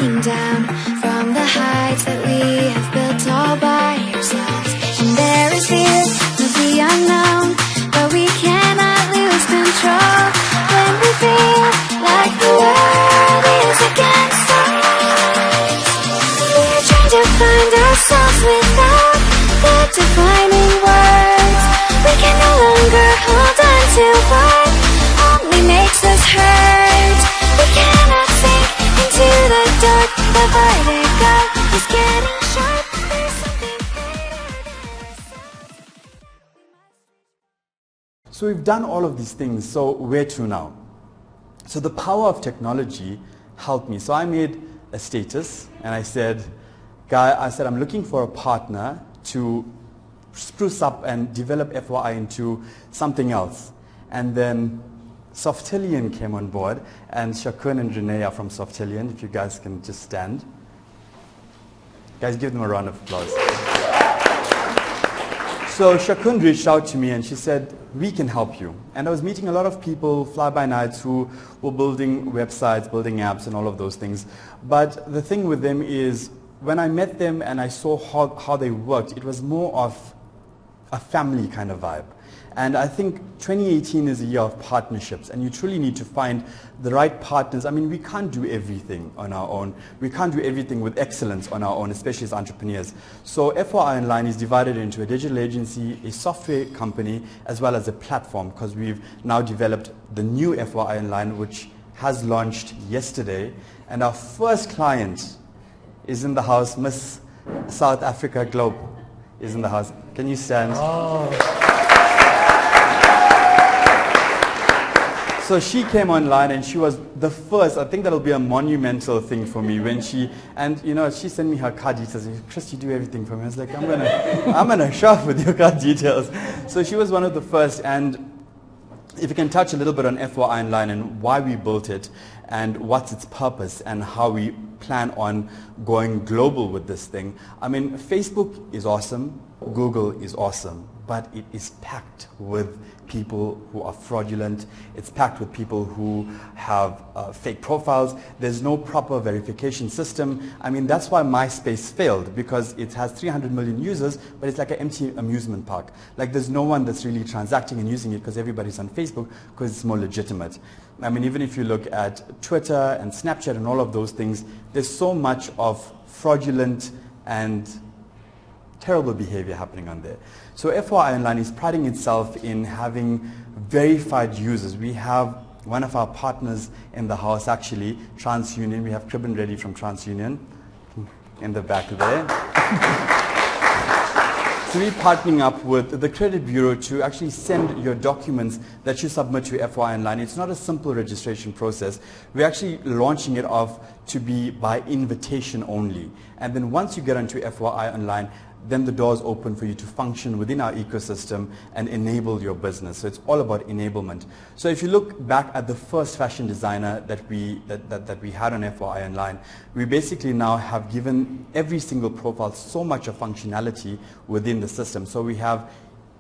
looking down from the heights that we have built all by ourselves. And there is fear of the unknown, but we cannot lose control when we feel like the world is against us. We're trying to find ourselves without the defining words. We can no longer hold on to what only makes us hurt. We cannot sink into the dark. The vertigo is getting sharp. There's something greater. So we've done all of these things, so where to now? So the power of technology helped me. So I made a status and I said, I'm looking for a partner to spruce up and develop FYI into something else. And then Softillion came on board, and Shakun and Renee are from Softillion. If you guys can just stand. Guys, give them a round of applause. So Shakun reached out to me and she said, we can help you. And I was meeting a lot of people, fly-by-nights, who were building websites, building apps and all of those things. But the thing with them is, when I met them and I saw how they worked, it was more of a family kind of vibe. And I think 2018 is a year of partnerships, and you truly need to find the right partners. I mean, we can't do everything on our own. We can't do everything with excellence on our own, especially as entrepreneurs. So FYIOnline is divided into a digital agency, a software company, as well as a platform, because we've now developed the new FYIOnline, which has launched yesterday. And our first client is in the house. Miss South Africa Globe is in the house. Can you stand? Oh. So she came online and she was the first. I think that'll be a monumental thing for me when she, and you know, she sent me her card details. Chris, you do everything for me. I was like, I'm gonna shop with your card details. So she was one of the first. And if you can touch a little bit on FYIOnline and why we built it and what's its purpose and how we plan on going global with this thing. I mean, Facebook is awesome, Google is awesome, but it is packed with people who are fraudulent. It's packed with people who have fake profiles. There's no proper verification system. I mean, that's why MySpace failed, because it has 300 million users, but it's like an empty amusement park. Like, there's no one that's really transacting and using it because everybody's on Facebook because it's more legitimate. I mean, even if you look at Twitter and Snapchat and all of those things, there's so much of fraudulent and terrible behavior happening on there. So FYIOnline is priding itself in having verified users. We have one of our partners in the house, actually, TransUnion. We have Kribben Reddy from TransUnion in the back there. So we're partnering up with the credit bureau to actually send your documents that you submit to FYIOnline. It's not a simple registration process. We're actually launching it off to be by invitation only. And then once you get onto FYIOnline, then the doors open for you to function within our ecosystem and enable your business. So it's all about enablement. So if you look back at the first fashion designer that we had on FYIOnline, we basically now have given every single profile so much of functionality within the system. So we have,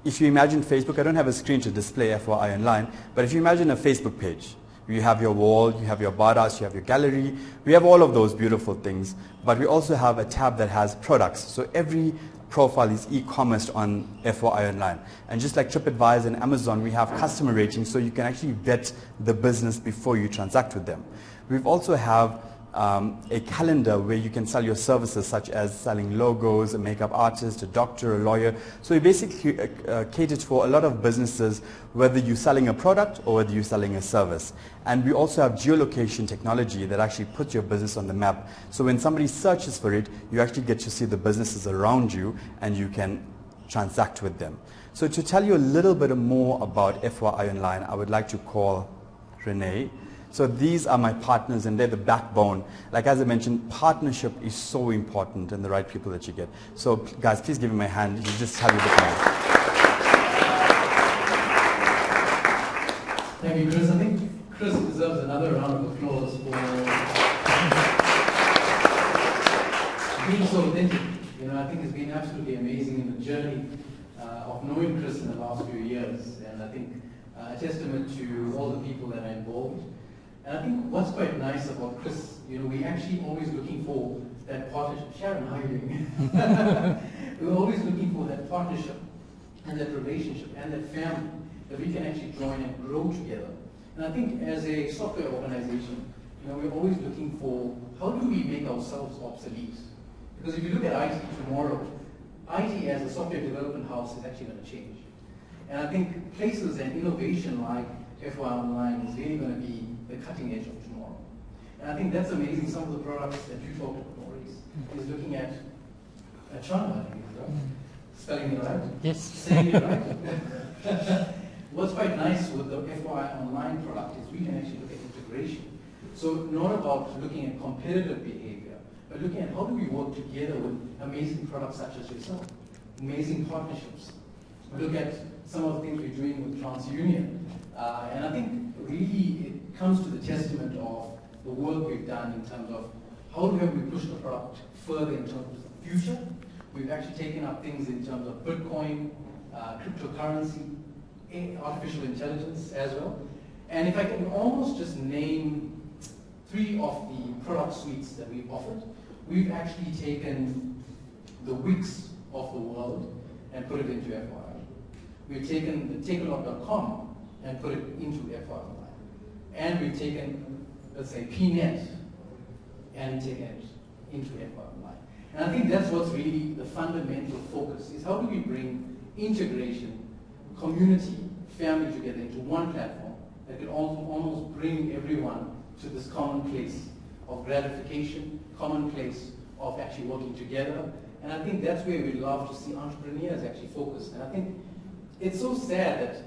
if you imagine Facebook, I don't have a screen to display FYIOnline, but if you imagine a Facebook page, you have your wall, you have your badass, you have your gallery. We have all of those beautiful things, but we also have a tab that has products. So every profile is e-commerce on FYIOnline. And just like TripAdvisor and Amazon, we have customer ratings, so you can actually vet the business before you transact with them. We also have a calendar where you can sell your services, such as selling logos, a makeup artist, a doctor, a lawyer. So we basically catered for a lot of businesses, whether you're selling a product or whether you're selling a service. And we also have geolocation technology that actually puts your business on the map. So when somebody searches for it, you actually get to see the businesses around you and you can transact with them. So to tell you a little bit more about FYIOnline, I would like to call Renee. So these are my partners and they're the backbone. Like as I mentioned, partnership is so important and the right people that you get. So guys, please give me my hand. You just have your book now. Thank you, Chris. I think Chris deserves another round of applause for being so authentic. You know, I think it's been absolutely amazing in the journey of knowing Chris in the last few years. And I think a testament to all the people that are involved. And I think what's quite nice about Chris, we're actually always looking for that partnership. Sharon, how are you doing? We're always looking for that partnership and that relationship and that family that we can actually join and grow together. And I think as a software organization, we're always looking for how do we make ourselves obsolete? Because if you look at IT tomorrow, IT as a software development house is actually going to change. And I think places and innovation like FYIonline is really going to be the cutting edge of tomorrow. And I think that's amazing. Some of the products that you talked about, Maurice, is looking at China, I think, right? Spelling it right? Yes. Saying it right? What's quite nice with the FYIonline product is we can actually look at integration. So not about looking at competitive behavior, but looking at how do we work together with amazing products such as yourself, amazing partnerships. We look at some of the things we're doing with TransUnion. And I think really it comes to the testament of the work we've done in terms of how have we pushed the product further in terms of the future. We've actually taken up things in terms of Bitcoin, cryptocurrency, artificial intelligence as well. And if I can almost just name 3 of the product suites that we've offered, we've actually taken the Wix of the world and put it into FYI. We've taken the takealot.com and put it into FYIonline. And we've taken, let's say, PNet and taken it into FYIonline. And I think that's what's really the fundamental focus, is how do we bring integration, community, family together into one platform that can almost bring everyone to this common place of gratification, common place of actually working together. And I think that's where we love to see entrepreneurs actually focus. And I think it's so sad that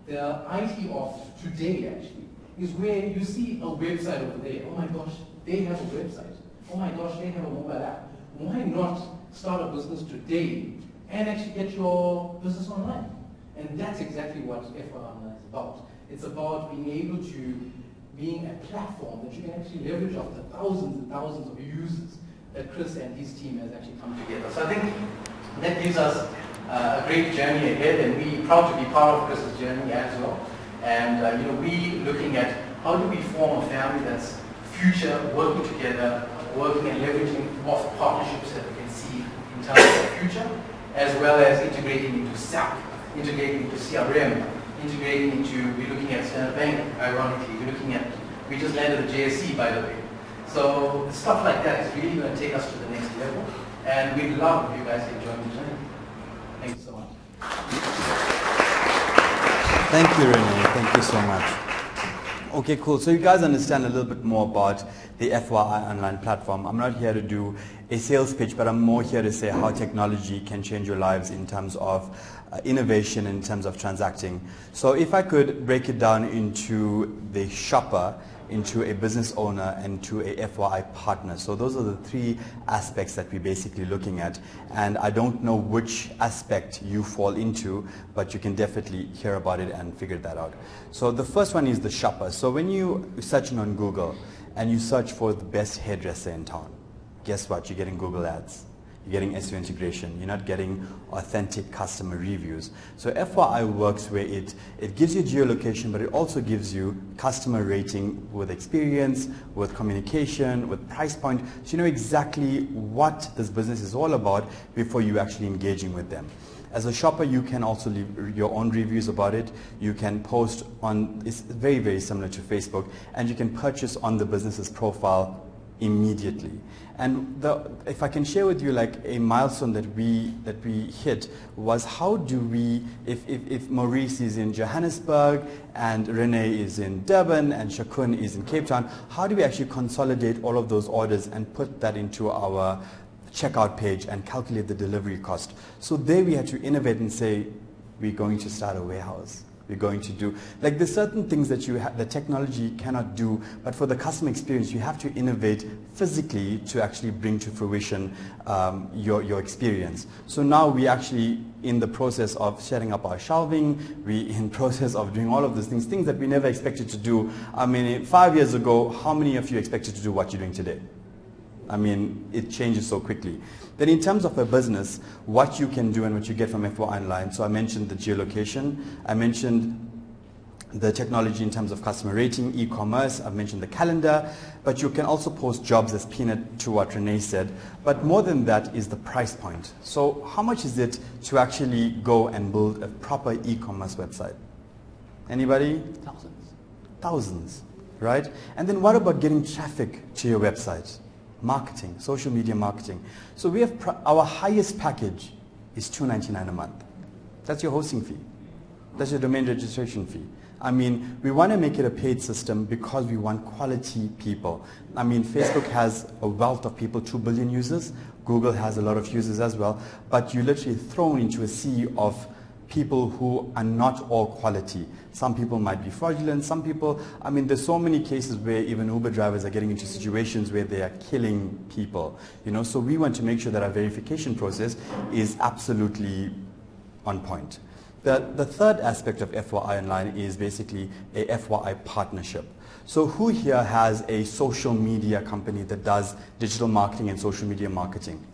the IT of today actually is where you see a website over there. Oh my gosh, they have a website. Oh my gosh, they have a mobile app. Why not start a business today and actually get your business online? And that's exactly what FYIonline is about. It's about being able to being a platform that you can actually leverage off the thousands and thousands of users that Chris and his team has actually come together. So I think that gives us a great journey ahead, and we're proud to be part of Chris's journey as well. And we looking at how do we form a family that's future, working together, working and leveraging off partnerships that we can see in terms of the future, as well as integrating into SAP, integrating into CRM, integrating into, we're looking at Standard Bank, ironically, we just landed the JSC, by the way. So stuff like that is really going to take us to the next level, and we'd love if you guys can join the journey. Thank you so much. Thank you, Renee. Thank you so much. Okay, cool. So you guys understand a little bit more about the FYIonline platform. I'm not here to do a sales pitch, but I'm more here to say how technology can change your lives in terms of innovation, in terms of transacting. So if I could break it down into the shopper, into a business owner, and to a FYI partner. So those are the 3 aspects that we're basically looking at. And I don't know which aspect you fall into, but you can definitely hear about it and figure that out. So the first one is the shopper. So when you're searching on Google and you search for the best hairdresser in town, guess what? You're getting Google ads. You're getting SEO integration. You're not getting authentic customer reviews. So FYI works where it gives you geolocation, but it also gives you customer rating with experience, with communication, with price point. So you know exactly what this business is all about before you actually engaging with them. As a shopper, you can also leave your own reviews about it. You can post on, it's very, very similar to Facebook, and you can purchase on the business's profile immediately. And if I can share with you like a milestone that we hit was how do we, if Maurice is in Johannesburg and Renee is in Durban and Shakun is in Cape Town, how do we actually consolidate all of those orders and put that into our checkout page and calculate the delivery cost? So there we had to innovate and say, we're going to start a warehouse. We're going to do, like there's certain things that the technology cannot do, but for the customer experience, you have to innovate physically to actually bring to fruition your experience. So now we actually in the process of setting up our shelving, we in process of doing all of these things that we never expected to do. I mean, 5 years ago, how many of you expected to do what you're doing today? I mean, it changes so quickly. Then in terms of a business, what you can do and what you get from FYIonline, so I mentioned the geolocation, I mentioned the technology in terms of customer rating, e-commerce, I've mentioned the calendar, but you can also post jobs as peanut to what Renee said. But more than that is the price point. So how much is it to actually go and build a proper e-commerce website? Anybody? Thousands. Thousands, right? And then what about getting traffic to your website? Marketing, social media marketing. So we have our highest package is $2.99 a month. That's your hosting fee. That's your domain registration fee. I mean, we want to make it a paid system because we want quality people. I mean, Facebook has a wealth of people, 2 billion users. Google has a lot of users as well. But you're literally thrown into a sea of people who are not all quality. Some people might be fraudulent. Some people, I mean, there's so many cases where even Uber drivers are getting into situations where they are killing people. You know, so we want to make sure that our verification process is absolutely on point. The third aspect of FYIOnline is basically a FYI partnership. So who here has a social media company that does digital marketing and social media marketing,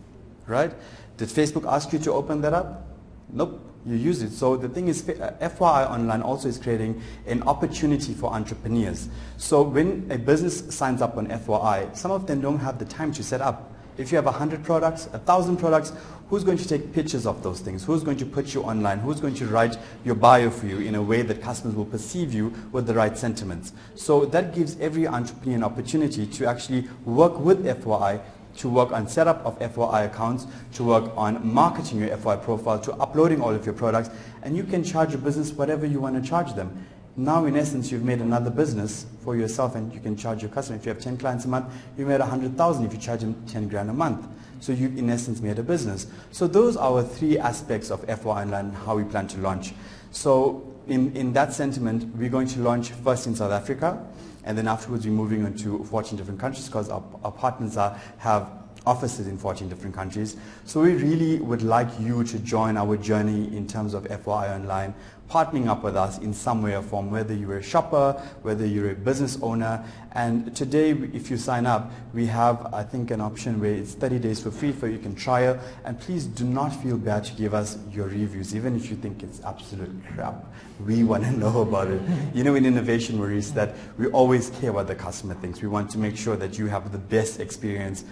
right? Did Facebook ask you to open that up? Nope, you use it. So the thing is, FYIOnline also is creating an opportunity for entrepreneurs. So when a business signs up on FYI, some of them don't have the time to set up. If you have 100 products, 1,000 products, who's going to take pictures of those things? Who's going to put you online? Who's going to write your bio for you in a way that customers will perceive you with the right sentiments? So that gives every entrepreneur an opportunity to actually work with FYI, to work on setup of FYI accounts, to work on marketing your FYI profile, to uploading all of your products, and you can charge your business whatever you want to charge them. Now, in essence, you've made another business for yourself, and you can charge your customer. If you have 10 clients a month, you made 100,000 if you charge them 10 grand a month. So you, in essence, made a business. So those are our 3 aspects of FYIOnline and how we plan to launch. So in that sentiment, we're going to launch first in South Africa, and then afterwards we're moving on to 14 different countries because our partners have offices in 14 different countries. So we really would like you to join our journey in terms of FYIOnline, partnering up with us in some way or form, whether you're a shopper, whether you're a business owner. And today, if you sign up, we have, I think, an option where it's 30 days for free, for you can trial. And please do not feel bad to give us your reviews, even if you think it's absolute crap. We want to know about it. You know, in innovation, Maurice, that we always care what the customer thinks. We want to make sure that you have the best experience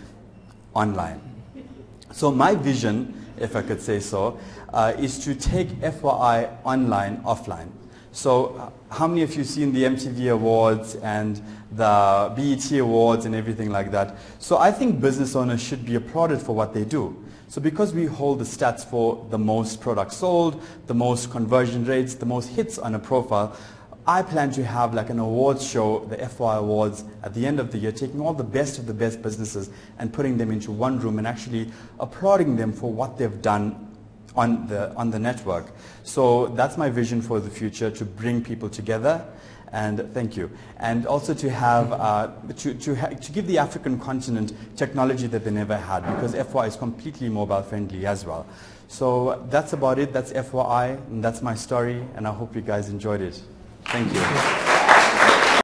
online. So my vision, if I could say so, is to take FYIOnline offline. So how many of you seen the MTV Awards and the BET Awards and everything like that? So I think business owners should be applauded for what they do. So because we hold the stats for the most products sold, the most conversion rates, the most hits on a profile, I plan to have like an awards show, the FY Awards, at the end of the year, taking all the best of the best businesses and putting them into one room and actually applauding them for what they've done on the network. So that's my vision for the future, to bring people together. And thank you. And also to have, to give the African continent technology that they never had, because FY is completely mobile friendly as well. So that's about it. That's FYI, and that's my story, and I hope you guys enjoyed it. Thank you.